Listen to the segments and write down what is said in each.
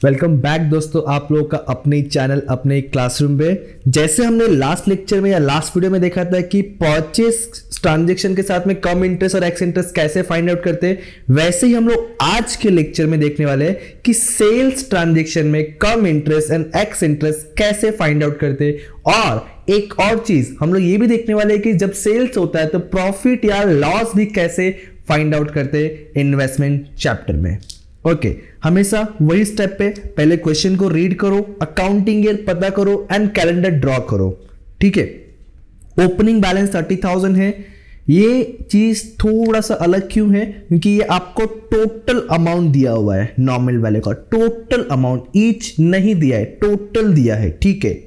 Welcome back दोस्तों, आप लोगों का अपने चैनल अपने क्लासरूम पे। जैसे हमने लास्ट लेक्चर में या लास्ट वीडियो में देखा था कि परचेस ट्रांजैक्शन के साथ में कम इंटरेस्ट और एक्स इंटरेस्ट कैसे फाइंड आउट करते हैं, वैसे ही हम लोग आज के लेक्चर में देखने वाले हैं कि सेल्स ट्रांजैक्शन में कम इंटरेस्ट एंड एक्स इंटरेस्ट कैसे फाइंड आउट करते हैं। और एक और चीज हम लोग ये भी देखने वाले हैं कि जब सेल्स होता है तो प्रॉफिट या लॉस भी कैसे फाइंड आउट करते हैं इन्वेस्टमेंट चैप्टर में। ओके, हमेशा वही स्टेप पे पहले क्वेश्चन को रीड करो, अकाउंटिंग ईयर पता करो एंड कैलेंडर ड्रॉ करो। ठीक है, ओपनिंग बैलेंस 30,000 है। ये चीज थोड़ा सा अलग क्यों है? क्योंकि ये आपको टोटल अमाउंट दिया हुआ है, नॉमिनल वैल्यू का टोटल अमाउंट ईच नहीं दिया है, टोटल दिया है। ठीक है,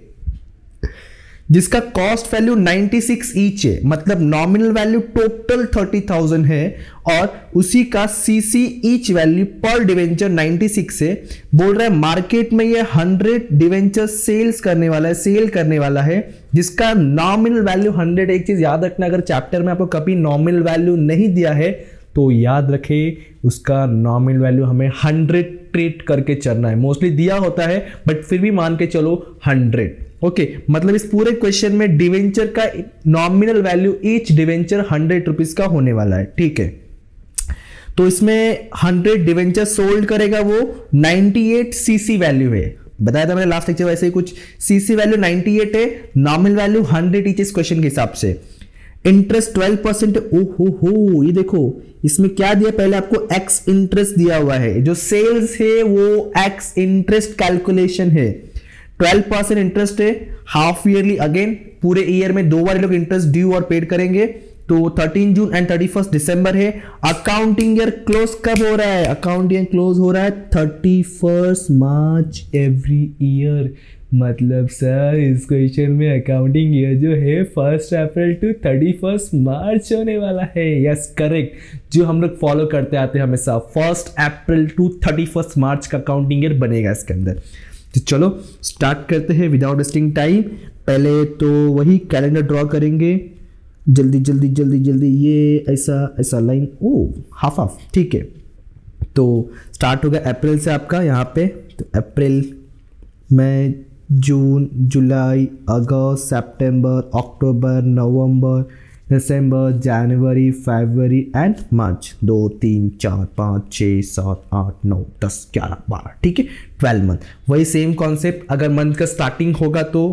जिसका कॉस्ट वैल्यू 96 ईच है, मतलब नॉमिनल वैल्यू टोटल 30,000 है और उसी का सीसी ईच वैल्यू पर डिवेंचर 96 है। बोल रहा है मार्केट में ये 100 डिवेंचर सेल्स करने वाला है, सेल करने वाला है, जिसका नॉमिनल वैल्यू 100। एक चीज याद रखना, अगर चैप्टर में आपको कभी नॉमिनल वैल्यू नहीं दिया है तो याद रखे उसका नॉमिनल वैल्यू हमें 100 ट्रीट करके चलना है। मोस्टली दिया होता है बट फिर भी मान के चलो 100। ओके, मतलब इस पूरे क्वेश्चन में डिवेंचर का nominal value each debenture 100 rupees का होने वाला है। ठीक है, तो इसमें 100 डिवेंचर सोल्ड करेगा, वो 98 सीसी वैल्यू है। बताया था मैंने लास्ट लेक्चर, वैसे ही कुछ सीसी वैल्यू 98 है, नॉमिनल वैल्यू 100 ईच इस क्वेश्चन के हिसाब से। इंटरेस्ट 12%। ओहो, ये देखो इसमें क्या दिया, पहले आपको एक्स इंटरेस्ट दिया हुआ है, जो सेल्स है वो एक्स इंटरेस्ट कैलकुलेशन है। 12% इंटरेस्ट है, हाफ ईयरली, अगेन पूरे ईयर में 2 बार लोग इंटरेस्ट ड्यू और पेड करेंगे। तो 13 जून एंड 31 दिसंबर है। अकाउंटिंग ईयर क्लोज कब हो रहा है? अकाउंटिंग ईयर क्लोज हो रहा है 31 मार्च एवरी ईयर। मतलब सर इस क्वेश्चन में अकाउंटिंग ईयर जो है 1 अप्रैल टू 31 मार्च होने वाला है। यस करेक्ट, जो हम लोग फॉलो करते आते हैं हमेशा, 1 अप्रैल टू 31 मार्च का अकाउंटिंग ईयर बनेगा इसके अंदर। तो चलो स्टार्ट करते हैं विदाउट वेस्टिंग टाइम। पहले तो वही कैलेंडर ड्रॉ करेंगे, जल्दी जल्दी जल्दी जल्दी। ये ऐसा ऐसा लाइन, ओ हाफ हाफ, ठीक है। तो स्टार्ट होगा अप्रैल से आपका यहाँ पे। तो अप्रैल, मई, जून, जुलाई, अगस्त, सितंबर, अक्टूबर, नवंबर, दिसंबर, जनवरी, फरवरी एंड मार्च। 2 3 4 5 6 7 8 9 10 11 12, ठीक है, 12 मंथ। वही सेम कॉन्सेप्ट, अगर मंथ का स्टार्टिंग होगा तो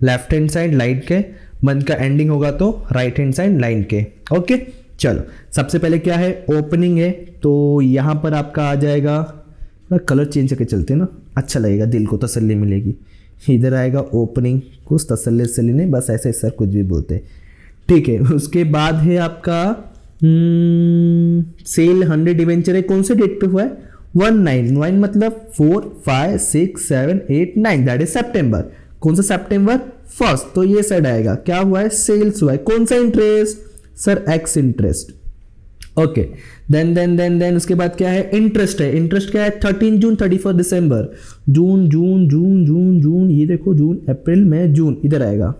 लेफ्ट हैंड साइड लाइन के, मंथ का एंडिंग होगा तो राइट हैंड साइड लाइन के। ओके, चलो सबसे पहले क्या है, ओपनिंग है। तो यहाँ पर आपका आ जाएगा, कलर चेंज करके चलते हैं ना, अच्छा लगेगा, दिल को तसल्ली मिलेगी। इधर आएगा ओपनिंग, कुछ तसल्ली नहीं, बस ऐसे सर कुछ भी बोलते हैं, ठीक है। उसके बाद है आपका सेल 100 डिवेंचर है, कौन से डेट पे हुआ है? 1/9 मतलब 4 5 6 7 8 9, दैट इज सितंबर। कौन सा सितंबर? 1st। तो ये साइड आएगा, क्या हुआ है? सेल्स हुआ है। कौन सा interest? Sir X interest. Okay, then उसके बाद क्या है? इंटरेस्ट है। इंटरेस्ट क्या है? 13 जून 31 दिसंबर। जून जून जून जून जून, ये देखो जून, अप्रैल, मई, जून, इधर आएगा।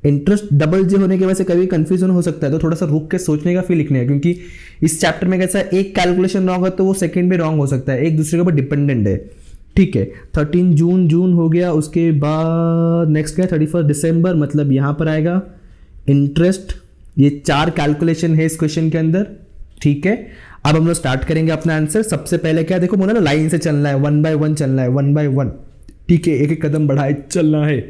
इंटरेस्ट डबल जे होने की वजह से कभी कंफ्यूजन हो सकता है, तो थोड़ा सा रुक के सोचने का फिर लिखने का, क्योंकि इस चैप्टर में कैसा एक कैलकुलेशन रॉन्ग है तो वो सेकंड में रॉन्ग हो सकता है, एक दूसरे के ऊपर डिपेंडेंट है। ठीक है, 13 जून जून हो गया। उसके बाद नेक्स्ट क्या है? 31 दिसंबर, मतलब यहाँ पर आएगा इंटरेस्ट। ये 4 कैलकुलेशन है इस क्वेश्चन के अंदर। ठीक है, अब हम लोग स्टार्ट करेंगे अपना आंसर। सबसे पहले क्या, देखो बोला ना लाइन से चलना है, 1 by 1 चलना है, 1 by 1। ठीक है, एक एक कदम बढ़ाए चलना है।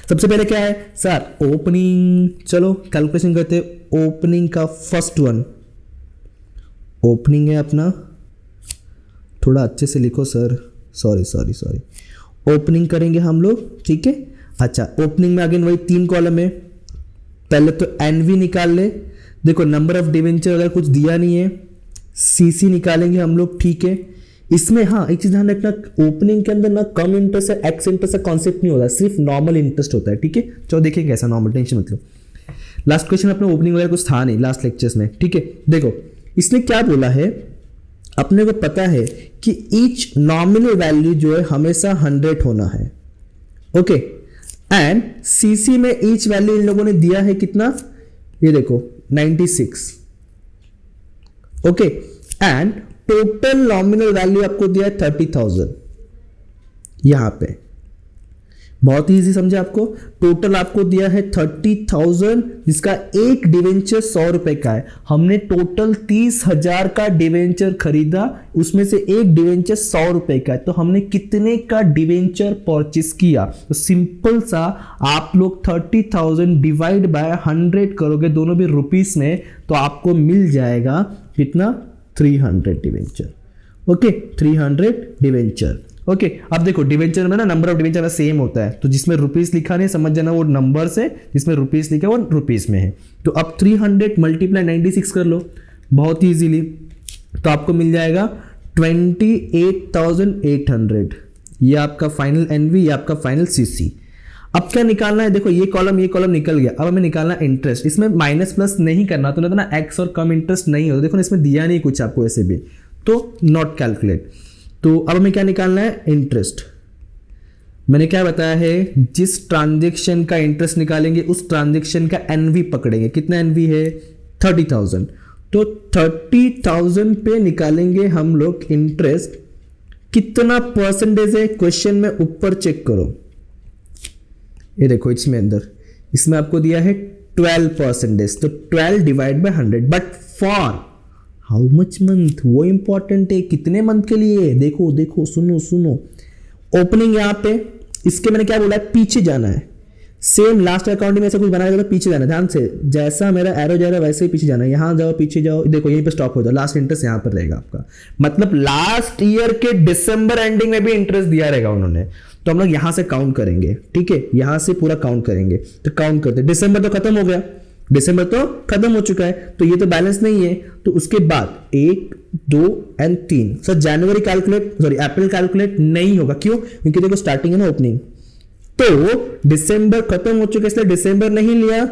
सबसे पहले क्या है सर? ओपनिंग। चलो कैलकुलेशन करते हैं। ओपनिंग का फर्स्ट वन, ओपनिंग है अपना, थोड़ा अच्छे से लिखो सर, सॉरी। ओपनिंग करेंगे हम लोग, ठीक है। अच्छा, ओपनिंग में अगेन वही 3 कॉलम है। पहले तो एनवी निकाल ले। देखो नंबर ऑफ डिवेंचर अगर कुछ दिया नहीं है, सीसी निकालेंगे हम लोग, ठीक है। इसमें हाँ एक चीज ध्यान रखना, ओपनिंग के अंदर ना कम इंटरेस्ट है, एक्स इंटरेस्ट का कॉन्सेप्ट नहीं होता, सिर्फ नॉर्मल इंटरेस्ट होता है, ठीक है। चलो देखिए कैसा नॉर्मल, टेंशन मतलब। लास्ट क्वेश्चन अपने ओपनिंग वगैरह कुछ था नहीं लास्ट लेक्चर्स में, ठीक है। देखो इसने क्या बोला है, अपने को पता है कि ईच नॉमिनल वैल्यू जो है हमेशा 100 होना है, ओके। एंड सीसी में ईच वैल्यू इन लोगों ने दिया है कितना, ये देखो 96, okay. And total nominal value आपको दिया है 30,000, यहाँ पे बहुत ही इजी समझे आपको। टोटल आपको दिया है 30,000 जिसका एक डिवेंचर 100 रुपए का है। हमने टोटल 30,000 का डिवेंचर खरीदा, उसमें से एक डिवेंचर 100 रुपए का है, तो हमने कितने का डिवेंचर परचेस किया? तो सिंपल सा आप लोग 30,000 डिवाइड बाय 100 करोगे दोनों भी रुपीस में, तो आपको मिल जाएगा कितना? 300 डिवेंचर। Okay 300 debenture. ओके अब देखो डिवेंचर में ना नंबर ऑफ डिवेंचर सेम होता है, तो जिसमें रुपीस लिखा नहीं समझ जाना वो नंबर से, जिसमें रुपीस लिखा वो रुपीस में है। तो अब 300 मल्टीप्लाई 96 कर लो बहुत ही इजीली, तो आपको मिल जाएगा 28,800। ये आपका फाइनल एनवी, ये आपका फाइनल सीसी। अब क्या निकालना है? देखो ये कॉलम निकल गया, अब हमें निकालना इंटरेस्ट। इसमें माइनस प्लस नहीं करना, तो ना एक्स और कम इंटरेस्ट नहीं होता। देखो इसमें दिया नहीं कुछ आपको ऐसे भी, तो नॉट कैलकुलेट। तो अब हमें क्या निकालना है? इंटरेस्ट। मैंने क्या बताया है, जिस ट्रांजेक्शन का इंटरेस्ट निकालेंगे उस ट्रांजेक्शन का एनवी पकड़ेंगे। कितना एनवी है? 30,000। तो 30,000 पे निकालेंगे हम लोग इंटरेस्ट। कितना परसेंटेज है क्वेश्चन में? ऊपर चेक करो, ये देखो इसमें अंदर, इसमें आपको दिया है 12%। तो 12 divide by 100। But for how much month, वो इंपॉर्टेंट है। कितने मंथ के लिए? देखो देखो सुनो ओपनिंग यहाँ पे, इसके मैंने क्या बोला है? पीछे जाना है। सेम लास्ट अकाउंट में ऐसा कुछ बनाया तो पीछे जाना है, ध्यान से। जैसा मेरा एरो जा रहा है वैसे ही पीछे जाना है। यहाँ जाओ, पीछे जाओ, देखो यहीं पे स्टॉप हो जाओ। लास्ट इंटरेस्ट यहाँ पर रहेगा आपका, मतलब लास्ट ईयर के दिसंबर एंडिंग में भी इंटरेस्ट दिया रहेगा उन्होंने। तो हम लोग यहां से काउंट करेंगे, ठीक है, यहां से पूरा काउंट करेंगे। तो काउंट करते, दिसंबर तो खत्म हो गया, दिसंबर तो खत्म हो चुका है, तो ये तो बैलेंस नहीं है। तो उसके बाद 1 2 and 3 sir January calculate, sorry April calculate नहीं होगा। क्यों? क्योंकि देखो स्टार्टिंग है ना ओपनिंग, तो दिसंबर खत्म हो चुका है इसलिए दिसंबर नहीं लिया।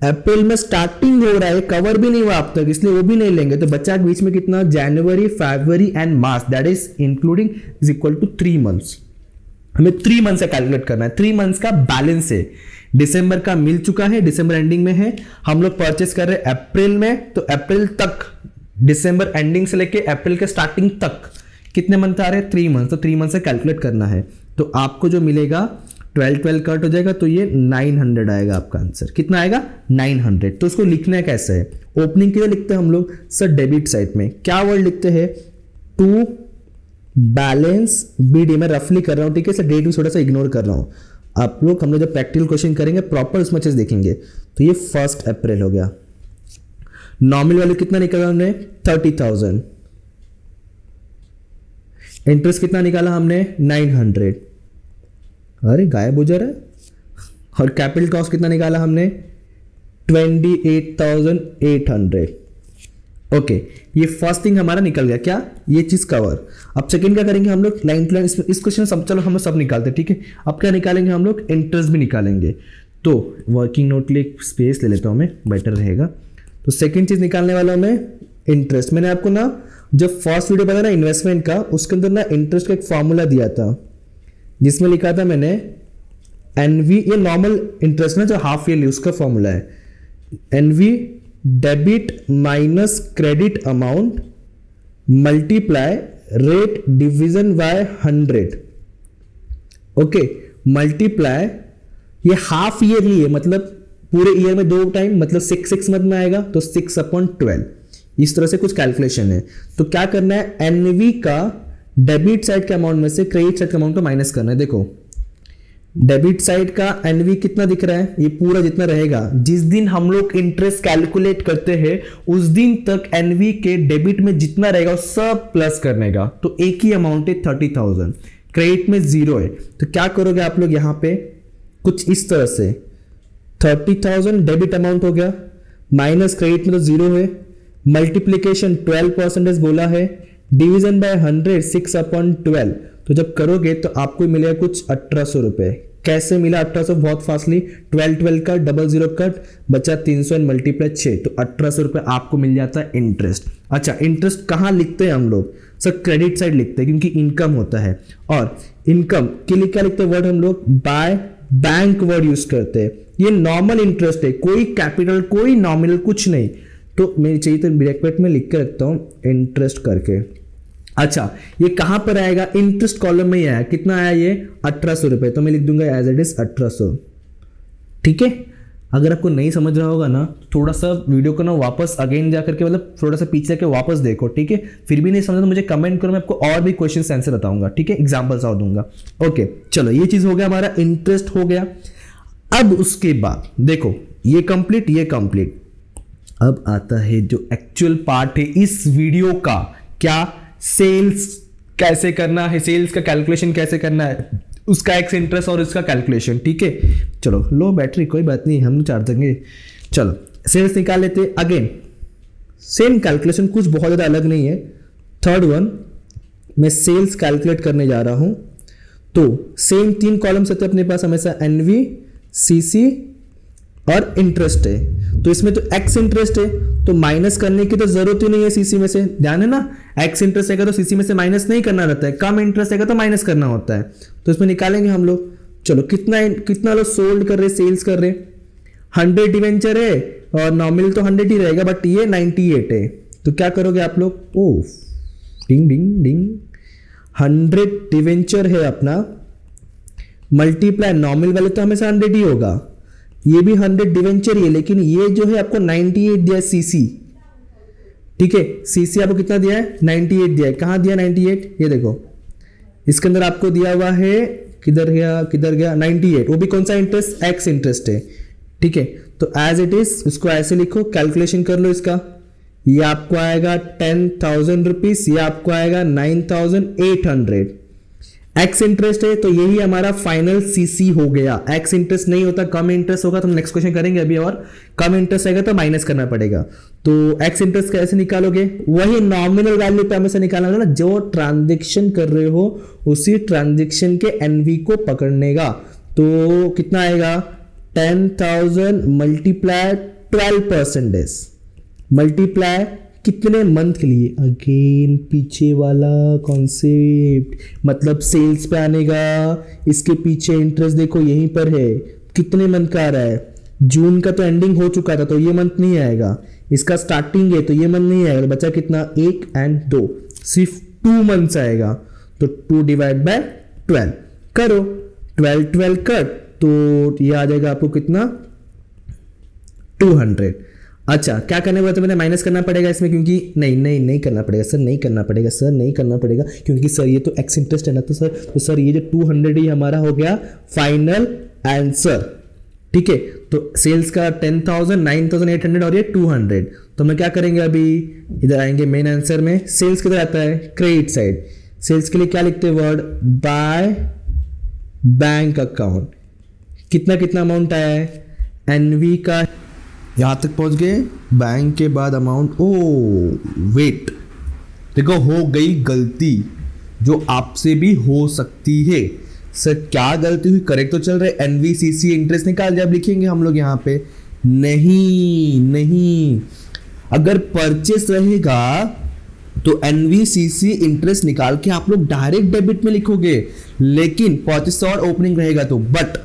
अप्रैल में स्टार्टिंग हो रहा है, कवर भी नहीं हुआ अब तक, इसलिए वो भी नहीं लेंगे। तो बच्चा बीच में कितना? January, February and March, that is including is equal to 3 months. हमें 3 मंथ से कैलकुलेट करना है। 3 मंथ्स का बैलेंस है, दिसंबर का मिल चुका है, दिसंबर एंडिंग में है। हम लोग परचेस कर रहे हैं अप्रैल में, तो अप्रैल तक, दिसंबर एंडिंग से लेके अप्रैल के स्टार्टिंग तक कितने मंथ आ रहे हैं? 3 मंथ। तो 3 मंथ से कैलकुलेट करना है। तो आपको जो मिलेगा 12 कट हो जाएगा, तो ये 900 आएगा आपका आंसर। कितना आएगा? 900। तो उसको लिखना है कैसे है? ओपनिंग के लिए लिखते हैं हम लोग सर डेबिट साइड में क्या वर्ड लिखते हैं? To balance BD. मैं रफली कर रहा हूं, ठीक है, सर डेट भी थोड़ा सा इग्नोर कर रहा हूं। आप लोग हम लोग जब प्रैक्टिकल क्वेश्चन करेंगे प्रॉपर उसमें चीज देखेंगे। तो ये 1 अप्रैल हो गया। नॉमिनल वैल्यू कितना निकाला हमने? 30,000। इंटरेस्ट कितना निकाला हमने? 900। अरे गायब हो जा रहा है। और कैपिटल कॉस्ट कितना निकाला हमने? 28,800। ओके, ये फर्स्ट थिंग हमारा निकल गया। क्या? ये चीज कवर। अब सेकंड क्या करेंगे हम लोग? लाइन टू लाइन इस क्वेश्चन सब, चलो हम लोग सब निकालते हैं, ठीक है। अब क्या निकालेंगे हम लोग? इंटरेस्ट भी निकालेंगे। तो वर्किंग नोट के लिए स्पेस ले लेता हूं मैं, बेटर रहेगा। तो सेकंड चीज निकालने वाला हूं मैं इंटरेस्ट। मैंने आपको ना जब फर्स्ट वीडियो बताया ना इन्वेस्टमेंट का, उसके अंदर ना इंटरेस्ट का एक फॉर्मूला दिया था जिसमें लिखा था मैंने एनवी, ये नॉर्मल इंटरेस्ट ना जो हाफ ईयरली, उसका फॉर्मूला है NV debit minus credit amount multiply rate division by 100। Okay, multiply, ये हाफ ईयरली है, मतलब पूरे ईयर में 2 टाइम, मतलब 6 मंथ में आएगा, तो 6/12। इस तरह से कुछ कैलकुलेशन है। तो क्या करना है? एनवी का डेबिट साइड के अमाउंट में से क्रेडिट साइड के अमाउंट को माइनस करना है। देखो डेबिट साइड का एनवी कितना दिख रहा है? ये पूरा जितना रहेगा, जिस दिन हम लोग इंटरेस्ट कैलकुलेट करते हैं उस दिन तक एनवी के डेबिट में जितना रहेगा वो सब प्लस करने का। तो एक ही अमाउंट है 30,000, क्रेडिट में 0 है। तो क्या करोगे आप लोग? यहां पे कुछ इस तरह से 30,000 डेबिट अमाउंट हो गया, माइनस क्रेडिट में तो 0 है, मल्टीप्लीकेशन 12% बोला है, डिवीजन बाय 100 6/12। तो जब करोगे तो आपको मिलेगा कुछ 1800 रुपए। कैसे मिला 1800? बहुत फास्टली, 12 का 00 कट, बचा 300 एंड मल्टीप्लाई 6, तो 1800 रुपए आपको मिल जाता है इंटरेस्ट। अच्छा, इंटरेस्ट कहाँ लिखते हैं हम लोग? सर क्रेडिट साइड लिखते हैं, क्योंकि इनकम होता है। और इनकम के लिए क्या लिखते हैं वर्ड हम लोग? बाय बैंक वर्ड यूज करते हैं। ये नॉर्मल इंटरेस्ट है, कोई कैपिटल, कोई नॉमिनल, कुछ नहीं। तो मेरी चाहिए तो ब्रैकेट में लिख के रखता हूं इंटरेस्ट करके। अच्छा, ये कहां पर आएगा? इंटरेस्ट कॉलम में ही आया। कितना आया ये? 1800 रुपए। तो मैं लिख दूंगा एज इट इज 1800। ठीक है। अगर आपको नहीं समझ रहा होगा ना, थोड़ा सा वीडियो को ना वापस अगेन जा करके, मतलब थोड़ा सा पीछे जाके वापस देखो। ठीक है। फिर भी नहीं समझा तो मुझे कमेंट करो, मैं आपको और भी क्वेश्चन आंसर बताऊंगा। ठीक है, एग्जाम्पल्स और दूंगा। ओके, चलो ये चीज हो गया, हमारा इंटरेस्ट हो गया। अब उसके बाद देखो, ये कंप्लीट, ये कंप्लीट। अब आता है जो एक्चुअल पार्ट है इस वीडियो का। क्या? सेल्स कैसे करना है, सेल्स का कैलकुलेशन कैसे करना है, उसका एक्स इंटरेस्ट और इसका कैलकुलेशन। ठीक है, चलो लो बैटरी, कोई बात नहीं, हम चार्ज देंगे। चलो सेल्स निकाल लेते हैं। अगेन सेम कैलकुलेशन, कुछ बहुत ज़्यादा अलग नहीं है। थर्ड वन, मैं सेल्स कैलकुलेट करने जा रहा हूं। तो सेम 3 कॉलम्स होते हैं अपने पास हमेशा, एनवी, सीसी और इंटरेस्ट है। तो इसमें तो एक्स इंटरेस्ट है, तो माइनस करने की तो जरूरत ही नहीं है सीसी में से। ध्यान है ना, एक्स इंटरेस्ट रहेगा तो सीसी में से माइनस नहीं करना रहता है, कम इंटरेस्ट रहेगा तो माइनस करना होता है। तो इसमें निकालेंगे हम लोग। चलो कितना लोग सोल्ड कर रहे, सेल्स कर रहे। 100 डिवेंचर है और नॉमिनल तो 100 ही रहेगा, बट ये 98 है। तो क्या करोगे आप लोग? ओ डिंग डिंग डिंग, 100 डिवेंचर है अपना, मल्टीप्लाई नॉमिनल वाले तो हमेशा 100 ही होगा, ये भी 100 डिवेंचर ही है, लेकिन ये जो है आपको 98 दिया है सीसी। ठीक है, सीसी आपको कितना दिया है? 98 दिया है। कहां दिया 98? ये देखो, इसके अंदर आपको दिया हुआ है, किधर गया 98। वो भी कौन सा इंटरेस्ट? एक्स इंटरेस्ट है। ठीक है, तो एज इट इज इसको ऐसे लिखो, कैलकुलेशन कर लो इसका। ये आपको आएगा 10,000 रुपीज, ये आपको आएगा 9,800। एक्स इंटरेस्ट है तो यही हमारा फाइनल सीसी हो गया। एक्स इंटरेस्ट नहीं होता, कम इंटरेस्ट होगा तो हम नेक्स्ट क्वेश्चन करेंगे अभी, और कम इंटरेस्ट आएगा तो माइनस करना पड़ेगा। तो एक्स इंटरेस्ट कैसे निकालोगे? वही नॉमिनल वैल्यू पे हमेशा निकालना होगा ना, जो ट्रांजेक्शन कर रहे हो उसी ट्रांजेक्शन के एनवी को पकड़ने का। तो कितना आएगा? 10,000 मल्टीप्लाई 12% मल्टीप्लाई कितने मंथ के लिए? अगेन पीछे वाला कॉन्सेप्ट, मतलब सेल्स पे आने का। इसके पीछे इंटरेस्ट देखो यहीं पर है, कितने मंथ का आ रहा है? जून का तो एंडिंग हो चुका था तो ये मंथ नहीं आएगा, इसका स्टार्टिंग है तो ये मंथ नहीं आएगा। बचा कितना? 1 और 2, सिर्फ 2 मंथ्स आएगा। तो 2 डिवाइड बाय 12 करो, 12 कट, तो ये आ जाएगा आपको कितना? 200। अच्छा, क्या करने वाला? तो मैंने माइनस करना पड़ेगा इसमें, क्योंकि नहीं करना पड़ेगा सर, नहीं करना पड़ेगा सर, नहीं करना पड़ेगा, क्योंकि सर ये तो एक्स इंटरेस्ट है ना। तो सर ये जो 200 ही हमारा हो गया फाइनल आंसर। ठीक है, तो सेल्स का 10,000, 9,800 और ये 200। तो हम क्या करेंगे अभी? इधर आएंगे मेन आंसर में। सेल्स किधर आता है? Credit side. सेल्स के लिए क्या लिखते हैं? Word by bank account. कितना अमाउंट आया है? एनवी का यहां तक पहुंच गए, बैंक के बाद अमाउंट। ओ वेट, देखो हो गई गलती जो आपसे भी हो सकती है। सर क्या गलती हुई? करेक्ट तो चल रहे, एनवीसीसी इंटरेस्ट निकाल दिया। अब लिखेंगे हम लोग यहाँ पे, नहीं, अगर परचेस रहेगा तो एनवीसीसी इंटरेस्ट निकाल के आप लोग डायरेक्ट डेबिट में लिखोगे, लेकिन परचेस और ओपनिंग रहेगा तो। बट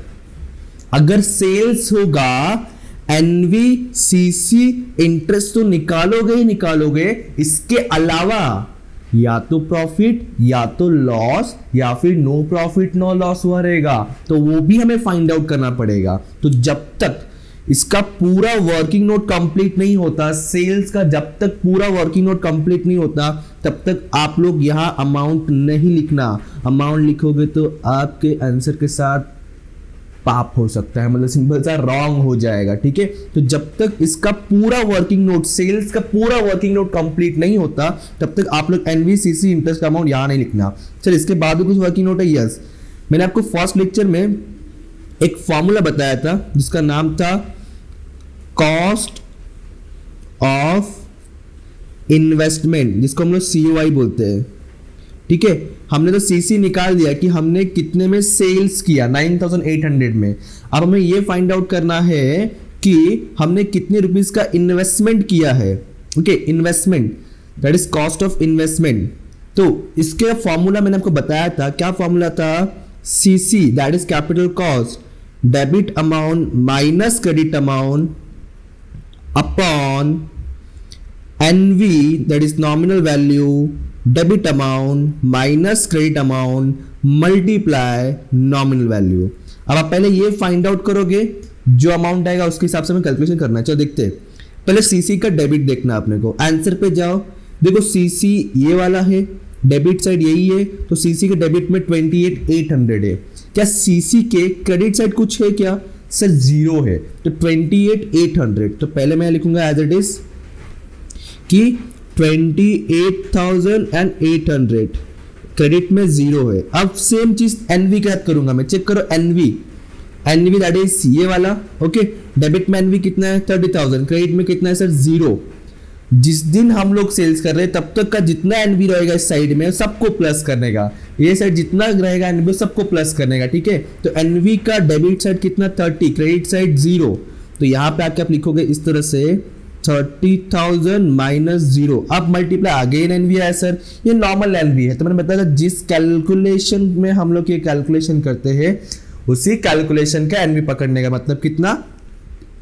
अगर सेल्स होगा, एनवीसीसी इंटरेस्ट तो निकालोगे ही निकालोगे, इसके अलावा या तो प्रॉफिट या तो लॉस या फिर नो प्रॉफिट नो लॉस हुआ रहेगा, तो वो भी हमें फाइंड आउट करना पड़ेगा। तो जब तक इसका पूरा वर्किंग नोट कंप्लीट नहीं होता, सेल्स का जब तक पूरा वर्किंग नोट कंप्लीट नहीं होता, तब तक आप लोग यहां अमाउंट नहीं लिखना। अमाउंट लिखोगे तो आपके आंसर के साथ पाप हो सकता है, मतलब सिंपल सा रॉन्ग हो जाएगा। ठीक है, तो जब तक इसका पूरा वर्किंग नोट, सेल्स का पूरा वर्किंग नोट कंप्लीट नहीं होता, तब तक आप लोग एनवीसीसी इंटरेस्ट का अमाउंट यहां नहीं लिखना। चल, इसके बाद भी कुछ वर्किंग नोट है। यस, मैंने आपको फर्स्ट लेक्चर में एक फॉर्मूला बताया था जिसका नाम था कॉस्ट ऑफ इन्वेस्टमेंट, जिसको हम लोग COI बोलते हैं। ठीक है, हमने तो सीसी निकाल दिया कि हमने कितने में सेल्स किया, 9,800 में। अब हमें ये फाइंड आउट करना है कि हमने कितने रुपीस का इन्वेस्टमेंट किया है। Okay, investment that is cost of investment. तो इसके फॉर्मूला मैंने आपको बताया था, क्या फॉर्मूला था? CC that is capital cost, debit amount minus credit amount upon NV that is nominal value debit amount minus credit amount multiply nominal value. अब आप पहले ये फाइंड आउट करोगे, जो अमाउंट आएगा उसके हिसाब से हमें कैलकुलेशन करना है। चलो देखते हैं, पहले सीसी का डेबिट देखना अपने को। आंसर पे जाओ, देखो सीसी ये वाला है, डेबिट साइड यही है, तो सीसी के डेबिट में 28,800 है। क्या सीसी के क्रेडिट साइड कुछ है क्या? सर जीरो है, तो 28,800। तो पहले मैं लिखूंगा एज इट इज कि 28,800 क्रेडिट में जीरो है। अब सेम चीज एनवी के साथ करूंगा मैं, चेक करो एनवी दैट इज ये वाला, ओके। डेबिट में एनवी कितना है? 30,000। क्रेडिट में कितना है सर? जीरो। जिस दिन हम लोग सेल्स कर रहे हैं तब तक का जितना एनवी रहेगा इस साइड में सबको प्लस करने का, ये साइड जितना रहेगा एनवी सबको प्लस करने का, ठीक है। तो एनवी का डेबिट साइड कितना? 30, क्रेडिट साइड जीरो। तो यहाँ पे आके आप लिखोगे इस तरह से 30,000 माइनस जीरो। अब मल्टीप्लाई अगेन एनवी है सर, ये नॉर्मल एनवी है। तो मैंने बताया जिस कैलकुलेशन में हम लोग ये कैलकुलेशन करते हैं उसी कैलकुलेशन का एनवी पकड़ने का, मतलब कितना?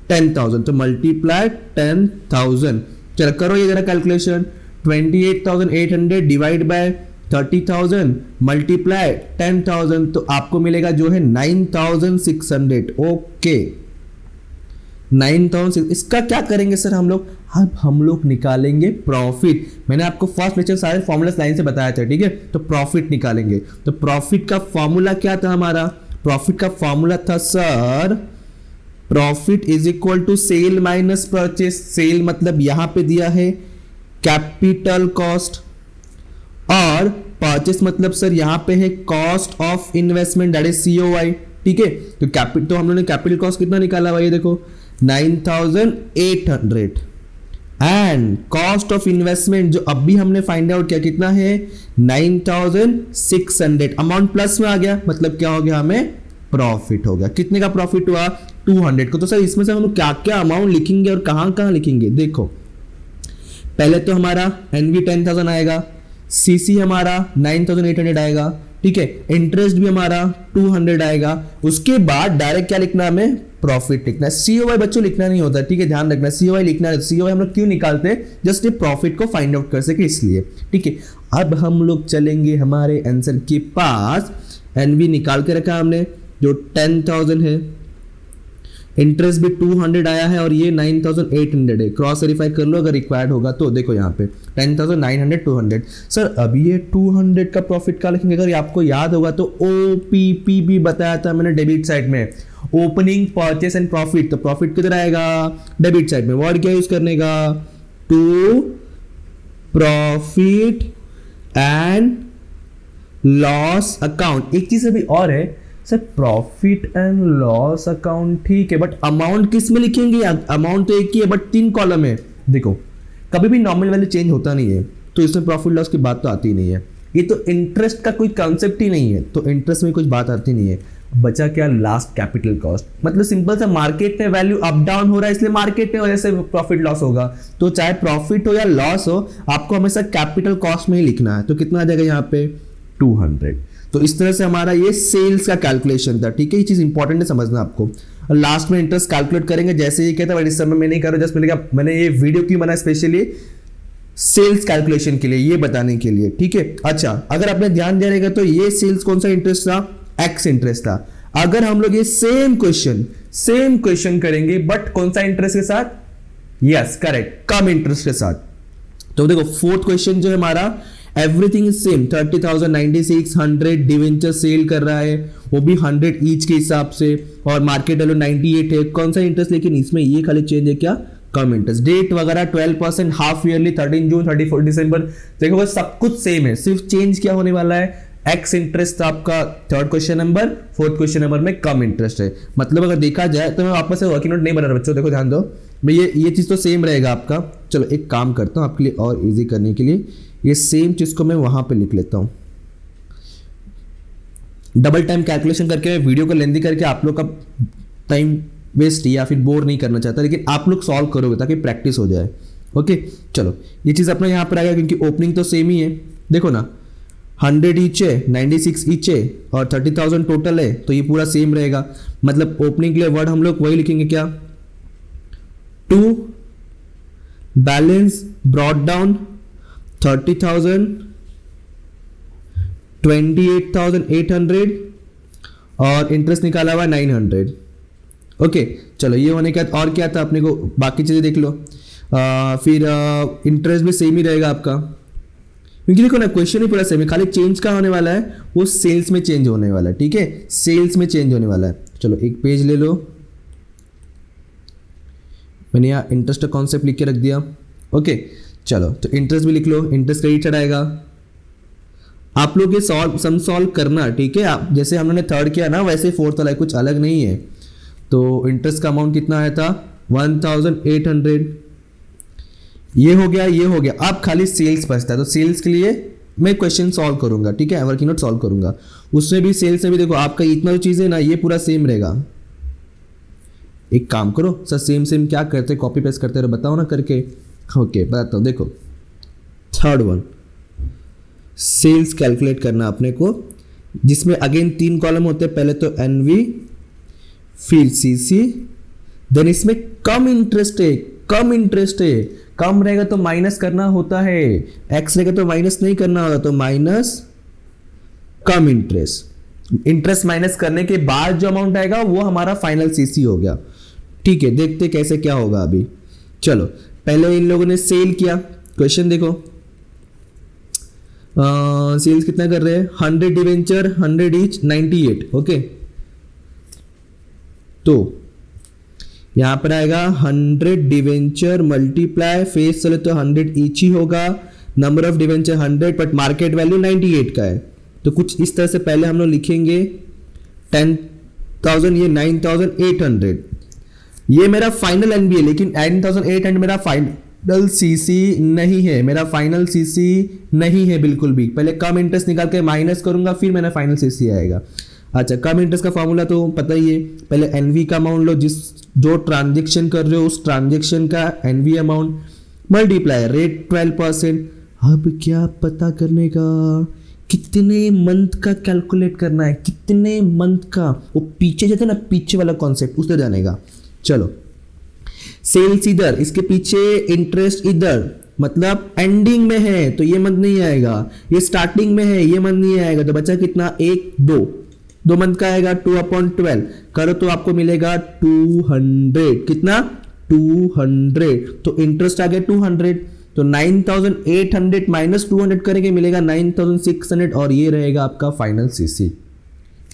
10,000। तो मल्टीप्लाई 10,000। चलो करो ये जरा कैलकुलेशन, 28,800 डिवाइड बाय 30,000 मल्टीप्लाई 10,000, तो आपको मिलेगा जो है 9,600। ओके 9,000। इसका क्या करेंगे सर हम लोग? अब हम लोग निकालेंगे प्रॉफिट। मैंने आपको फर्स्ट लेक्चर सारे फॉर्मूला लाइन से बताया था, ठीक है। तो प्रॉफिट निकालेंगे। तो प्रॉफिट का फॉर्मूला क्या था हमारा? प्रॉफिट का फॉर्मूला था sir profit is equal to sale minus purchase. Sale मतलब यहां पे दिया है कैपिटल कॉस्ट, और परचेस मतलब सर यहां पे है cost of investment that is COI, ठीक है। तो हम लोगों ने कैपिटल कॉस्ट कितना निकाला भाई? देखो 9,800 एंड कॉस्ट ऑफ इन्वेस्टमेंट जो अभी हमने फाइंड आउट किया कितना है? 9,600। अमाउंट प्लस में आ गया, मतलब क्या हो गया? हमें प्रॉफिट हो गया। कितने का प्रॉफिट हुआ? 200 को। तो सर इसमें से हम लोग क्या क्या अमाउंट लिखेंगे और कहां कहां लिखेंगे? देखो पहले तो हमारा एनवी 10,000 आएगा, सीसी हमारा 9,800 आएगा, ठीक है। इंटरेस्ट भी हमारा 200 आएगा। उसके बाद डायरेक्ट क्या लिखना है हमें? प्रॉफिट लिखना है। सीओवाई बच्चों लिखना नहीं होता, ठीक है, ध्यान रखना। सीओवाई लिखना है। सीओवाई हम लोग क्यों निकालते हैं? जस्ट ये प्रॉफिट को फाइंड आउट कर सके इसलिए, ठीक है। अब हम लोग चलेंगे हमारे आंसर के पास। एनवी निकाल के रखा हमने जो 10,000 है, इंटरेस्ट भी 200 आया है और ये 9,800 है। क्रॉस वेरीफाई कर लो अगर रिक्वायर्ड होगा तो। देखो यहाँ पे 10,900 200। सर अभी ये 200 का प्रॉफिट का लिखेंगे। अगर आपको याद होगा तो ओपीपी भी बताया था मैंने डेबिट साइड में, ओपनिंग परचेस एंड प्रॉफिट। तो प्रॉफिट किधर आएगा? डेबिट साइड में। वर्ड क्या यूज करने का? To profit and loss account. एक चीज अभी और है sir, profit and loss account ठीक है, बट अमाउंट किस में लिखेंगे? अमाउंट तो एक ही है बट 3 कॉलम है। देखो कभी भी नॉमिनल वैल्यू चेंज होता नहीं है, तो इसमें प्रॉफिट लॉस की बात तो आती नहीं है। ये तो इंटरेस्ट का कोई कॉन्सेप्ट ही नहीं है, तो इंटरेस्ट में कुछ बात आती नहीं है। बचा क्या? Last capital cost. मतलब सिंपल सा मार्केट में वैल्यू अप डाउन हो रहा है, इसलिए मार्केट में वजह से प्रॉफिट लॉस होगा। तो चाहे प्रॉफिट हो या लॉस हो, आपको हमेशा कैपिटल कॉस्ट में ही लिखना है। तो कितना आ जाएगा यहाँ पे? 200। तो इस तरह से हमारा ये सेल्स का कैलकुलेशन था, ठीक है। ये चीज इंपॉर्टेंट है समझना आपको। लास्ट में इंटरेस्ट कैलकुलेट करेंगे जैसे ये कहता है, बट इस समय मैं नहीं कर रहा। जस्ट मैंने ये वीडियो क्यों बनाया? स्पेशली सेल्स कैलकुलेशन के लिए, ये बताने के लिए, ठीक है। अच्छा, अगर आपने ध्यान दिया रहेगा तो ये सेल्स कौन सा इंटरेस्ट था? एक्स इंटरेस्ट था। अगर हम लोग ये सेम क्वेश्चन करेंगे बट कौन सा इंटरेस्ट के साथ? यस करेक्ट, कम इंटरेस्ट के साथ। तो देखो फोर्थ क्वेश्चन जो है हमारा everything is same, 30,000 9600 debenture sell कर रहा है, वो भी 100 ईच के हिसाब से, और मार्केट वैल्यू 98 है। कौन सा इंटरेस्ट? लेकिन इसमें ये खाली चेंज है क्या? कम इंटरेस्ट। डेट वगैरह 12%, हाफ ईयरली 13 जून 34 दिसंबर। देखो सब कुछ सेम है, सिर्फ चेंज क्या होने वाला है? एक्स इंटरेस्ट आपका third question number, fourth question number में कम इंटरेस्ट है। मतलब अगर देखा जाए तो मैं वापस से वर्किंग नोट नहीं बना रहा बच्चों, देखो ध्यान दो भाई, ये चीज तो सेम रहेगा आपका। चलो एक काम करता हूं आपके लिए और इजी करने के लिए, ये सेम चीज को मैं वहां पे लिख लेता हूं। डबल टाइम कैलकुलेशन करके मैं वीडियो को लेंदी करके आप लोग का टाइम वेस्ट या फिर बोर नहीं करना चाहता, लेकिन आप लोग सॉल्व करोगे ताकि प्रैक्टिस हो जाए। ओके चलो, ये चीज अपना यहाँ पर आएगा क्योंकि ओपनिंग तो सेम ही है। देखो ना 100 ईच है, 96 ईच है और 30,000 टोटल है, तो ये पूरा सेम रहेगा। मतलब ओपनिंग के लिए वर्ड हम लोग वही लिखेंगे क्या? टू बैलेंस ब्रॉट डाउन 30,000 28,800 और इंटरेस्ट निकाला हुआ 900। ओके चलो, ये होने के बाद और क्या था अपने को, बाकी चीज़ें देख लो। फिर इंटरेस्ट भी सेम ही रहेगा आपका, क्योंकि देखो ना क्वेश्चन ही पूरा सेम है, खाली चेंज कहाँ होने वाला है, वो सेल्स में चेंज होने वाला है। ठीक है, सेल्स में चेंज होने वाला है। चलो एक पेज ले लो, मैंने यहाँ इंटरेस्ट का कॉन्सेप्ट लिख के रख दिया। ओके चलो, तो इंटरेस्ट भी लिख लो, इंटरेस्ट क्रेडिट चढ़ाएगा। आप लोग ये सम सॉल्व करना, ठीक है। आप जैसे हमने थर्ड किया ना वैसे फोर्थ वाला, कुछ अलग नहीं है। तो इंटरेस्ट का अमाउंट कितना आया था 1800। ये हो गया, ये हो गया। अब खाली सेल्स बचता है, तो सेल्स के लिए मैं क्वेश्चन सॉल्व करूंगा, ठीक है, वर्किंग नोट सॉल्व करूंगा। उसमें भी सेल्स में भी देखो आपका इतना जो चीज़ है ना, ये पूरा सेम रहेगा। एक काम करो सर, सेम सेम क्या करते, कॉपी पेस्ट करते रहो, बताओ ना करके। ओके बताता हूँ, देखो थर्ड वन, सेल्स कैलकुलेट करना अपने को, जिसमें अगेन 3 कॉलम होते हैं। पहले तो एनवी, फिर सीसी, देन इसमें कम इंटरेस्ट है, कम इंटरेस्ट है। कम रहेगा तो माइनस करना होता है, एक्स रहेगा तो माइनस नहीं करना होता, तो माइनस कम इंटरेस्ट। इंटरेस्ट माइनस करने के बाद जो अमाउंट आएगा वो हमारा फाइनल सीसी हो गया। ठीक है, देखते कैसे क्या होगा अभी। चलो पहले इन लोगों ने सेल किया, क्वेश्चन देखो। सेल्स कितना कर रहे हैं, 100 डिवेंचर, 100 ईच, 98। ओके, तो यहां पर आएगा 100 डिवेंचर मल्टीप्लाई फेस चले तो 100 ईच ही होगा, number of debenture 100, but market value 98 का है। तो कुछ इस तरह से पहले हम लोग लिखेंगे 10,000, ये 9,800, ये मेरा फाइनल एनबी है, लेकिन 9,800 मेरा फाइनल सीसी नहीं है, मेरा फाइनल सीसी नहीं है बिल्कुल भी। पहले कम इंटरेस्ट निकाल के माइनस करूंगा, फिर मेरा फाइनल सीसी आएगा। अच्छा, कम इंटरेस्ट का फॉर्मूला तो पता ही है, पहले एनवी का अमाउंट लो, जो ट्रांजेक्शन कर रहे हो उस ट्रांजेक्शन का एनवी अमाउंट, मल्टीप्लाई रेट 12%। अब क्या पता करने का, कितने मंथ का कैलकुलेट करना है, कितने मंथ का, वो पीछे जाता है ना, पीछे वाला कॉन्सेप्ट उस तरह जाने का। चलो, सेल्स इधर, इसके पीछे इंटरेस्ट इधर, मतलब एंडिंग में है तो ये मंथ नहीं आएगा, ये स्टार्टिंग में है ये मंथ नहीं आएगा। तो बचा कितना, 1 2 मंथ का आएगा 2/12 करो तो आपको मिलेगा 200। कितना, 200। तो इंटरेस्ट आ गया 200, तो 9,800 माइनस 200 करेंगे, मिलेगा 9,600, और ये रहेगा आपका फाइनल सीसी।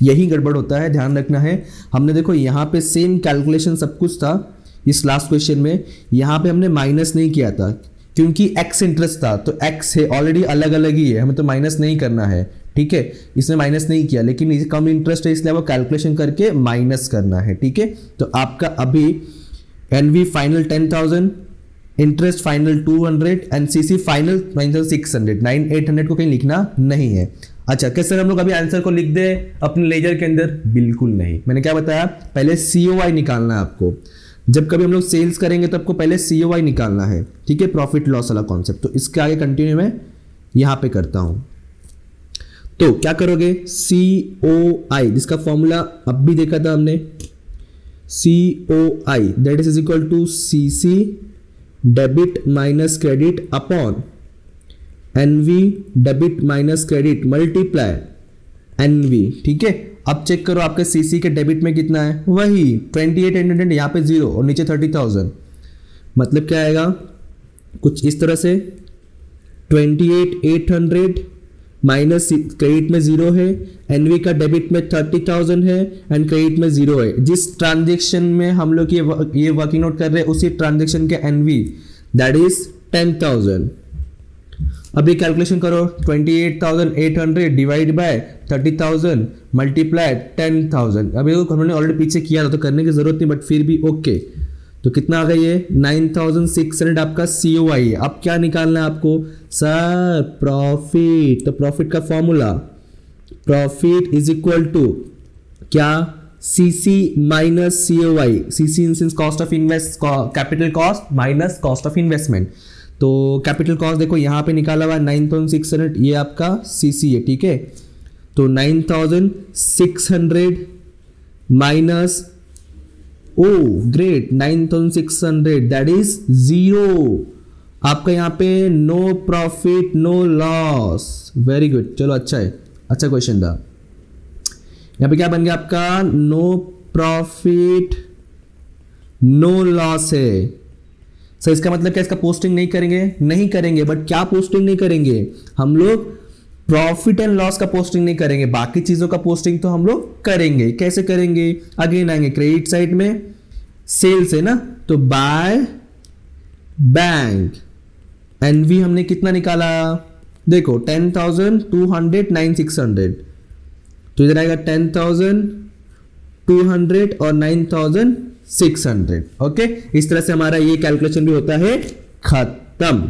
यही गड़बड़ होता है, ध्यान रखना है। हमने देखो यहाँ पे सेम कैलकुलेशन सब कुछ था इस लास्ट क्वेश्चन में, यहाँ पे हमने माइनस नहीं किया था क्योंकि एक्स इंटरेस्ट था, तो एक्स है ऑलरेडी अलग अलग ही है, हमें तो माइनस नहीं करना है। ठीक है, इसमें माइनस नहीं किया, लेकिन ये कम इंटरेस्ट है इसलिए वो कैलकुलेशन करके माइनस करना है। ठीक है, तो आपका अभी NV final 10,000, interest final 200 and CC final 9,600। 9,800 को कहीं लिखना नहीं है। अच्छा, क्या सर हम लोग अभी आंसर को लिख दे अपने लेजर के अंदर? बिल्कुल नहीं। मैंने क्या बताया, पहले COI निकालना है आपको। जब कभी हम लोग सेल्स करेंगे तो आपको पहले COI निकालना है, ठीक है, प्रॉफिट लॉस वाला कॉन्सेप्ट। तो इसके आगे कंटिन्यू मैं यहां पे करता हूं। तो क्या करोगे, COI जिसका फॉर्मूला अब भी देखा था हमने, COI that is equal to CC debit minus credit upon NV debit minus credit multiply NV। ठीक है, अब चेक करो आपके CC के डेबिट में कितना है, वही 2800, यहाँ पे 0 और नीचे 30,000। मतलब क्या आएगा, कुछ इस तरह से 28,800 माइनस क्रेडिट में 0 है, NV का डेबिट में 30,000 है एंड क्रेडिट में 0 है। जिस ट्रांजेक्शन में हम लोग ये वर्किंग नोट कर रहे हैं उसी ट्रांजेक्शन के NV दैट इज 10,000। अभी कैलकुलेशन करो, 28,800 डिवाइड बाय 30,000 मल्टीप्लाई 10,000। अभी हमने ऑलरेडी पीछे किया था तो करने की जरूरत नहीं, बट फिर भी ओके। तो कितना आ गया ये 9,600 आपका COI है। अब क्या निकालना है आपको, सर प्रॉफिट। तो प्रॉफिट का formula, profit is equal to क्या, CC minus COI। CC in cost of invest, capital cost minus cost of investment. तो कैपिटल कॉस्ट देखो यहाँ पे निकाला हुआ 9,600, ये आपका CC है। ठीक है, तो 9,600 minus, oh great, 9,600 that is 0। आपका यहाँ पे no profit no loss, very good. चलो अच्छा है, अच्छा क्वेश्चन था। यहाँ पे क्या बन गया आपका, नो प्रॉफिट नो लॉस है। सो इसका मतलब क्या, इसका पोस्टिंग नहीं करेंगे, नहीं करेंगे, बट क्या पोस्टिंग नहीं करेंगे हम लोग, प्रॉफिट एंड लॉस का पोस्टिंग नहीं करेंगे, बाकी चीजों का पोस्टिंग तो हम लोग करेंगे। कैसे करेंगे, अगेन आएंगे क्रेडिट साइड में, सेल्स है ना, तो बाय बैंक, एनवी हमने कितना निकाला, देखो 10,200 9,600, तो इधर आएगा 10,200 और 9,600। ओके, इस तरह से हमारा ये कैलकुलेशन भी होता है खत्म।